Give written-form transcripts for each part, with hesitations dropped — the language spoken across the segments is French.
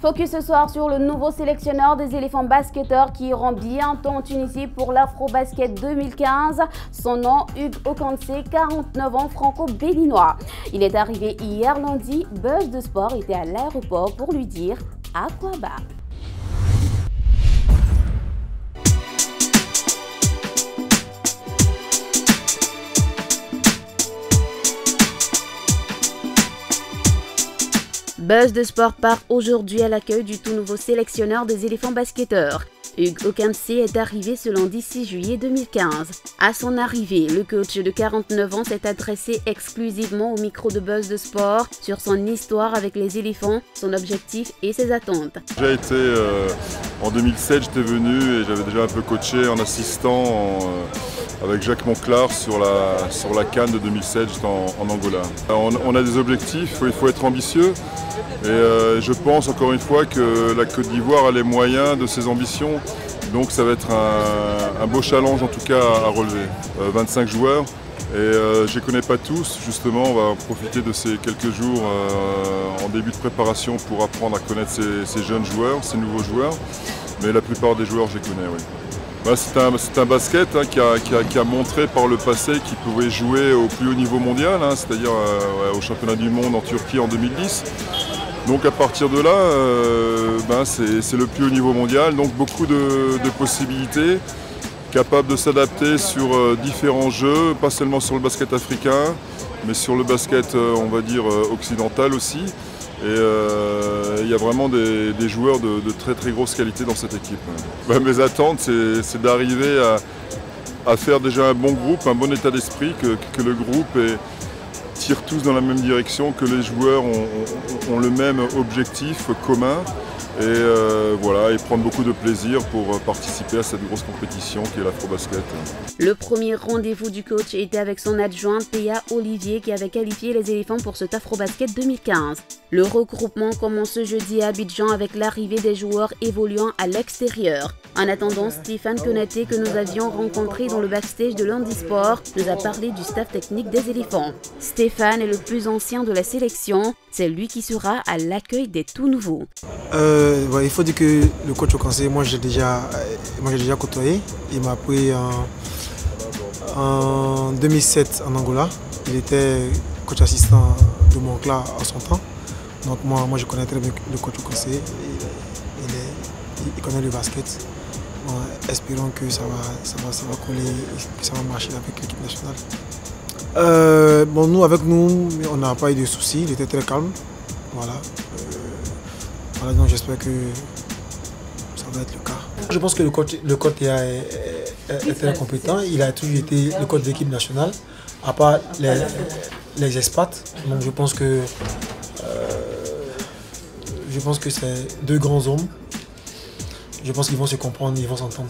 Focus ce soir sur le nouveau sélectionneur des éléphants basketteurs qui iront bientôt en Tunisie pour l'Afro-Basket 2015. Son nom, Hugues Okanse, 49 ans, franco-béninois. Il est arrivé hier lundi. Buzz de Sport était à l'aéroport pour lui dire à quoi bas. Buzz de Sport part aujourd'hui à l'accueil du tout nouveau sélectionneur des éléphants basketteurs. Hugues Okanse est arrivé ce lundi 6 juillet 2015. À son arrivée, le coach de 49 ans s'est adressé exclusivement au micro de Buzz de Sport sur son histoire avec les éléphants, son objectif et ses attentes. J'ai été en 2007, j'étais venu et j'avais déjà un peu coaché en assistant avec Jacques Monclar sur la CAN de 2007, j'étais en Angola. On a des objectifs, il faut être ambitieux. Et je pense encore une fois que la Côte d'Ivoire a les moyens de ses ambitions. Donc ça va être un beau challenge en tout cas à relever. 25 joueurs et je ne les connais pas tous. Justement, on va profiter de ces quelques jours en début de préparation pour apprendre à connaître ces jeunes joueurs, ces nouveaux joueurs. Mais la plupart des joueurs, je les connais, oui. C'est un basket qui a montré par le passé qu'il pouvait jouer au plus haut niveau mondial, c'est-à-dire au championnat du monde en Turquie en 2010. Donc à partir de là, c'est le plus haut niveau mondial, donc beaucoup de possibilités, capable de s'adapter sur différents jeux, pas seulement sur le basket africain, mais sur le basket, on va dire, occidental aussi. Et il y a vraiment des joueurs de très très grosse qualité dans cette équipe. Mes attentes, c'est d'arriver à faire déjà un bon groupe, un bon état d'esprit, que le groupe tire tous dans la même direction, que les joueurs ont le même objectif commun. Et prendre beaucoup de plaisir pour participer à cette grosse compétition qui est l'Afro-Basket. Le premier rendez-vous du coach était avec son adjoint Théa Olivier qui avait qualifié les éléphants pour cet Afro-Basket 2015. Le regroupement commence ce jeudi à Abidjan avec l'arrivée des joueurs évoluant à l'extérieur. En attendant, Stéphane Konaté, que nous avions rencontré dans le backstage de Lundi Sport, nous a parlé du staff technique des éléphants. Stéphane est le plus ancien de la sélection. C'est lui qui sera à l'accueil des tout nouveaux. Il faut dire que le coach Okanse, moi j'ai déjà côtoyé. Il m'a pris en 2007 en Angola. Il était coach assistant de Monclar en son temps. Donc moi je connais très bien le coach Okanse. Il connaît le basket. Bon, espérons que ça va coller, que ça va marcher avec l'équipe nationale. Avec nous, on n'a pas eu de soucis. Il était très calme. Voilà, donc j'espère que ça va être le cas. Je pense que le coach est très compétent. Il a toujours été le coach de l'équipe nationale, à part les expats. Donc je pense que c'est deux grands hommes. Je pense qu'ils vont se comprendre, ils vont s'entendre.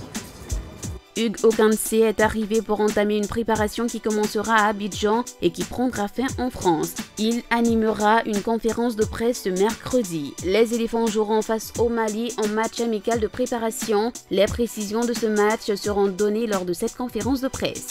Hugues Okanse est arrivé pour entamer une préparation qui commencera à Abidjan et qui prendra fin en France. Il animera une conférence de presse ce mercredi. Les éléphants joueront face au Mali en match amical de préparation. Les précisions de ce match seront données lors de cette conférence de presse.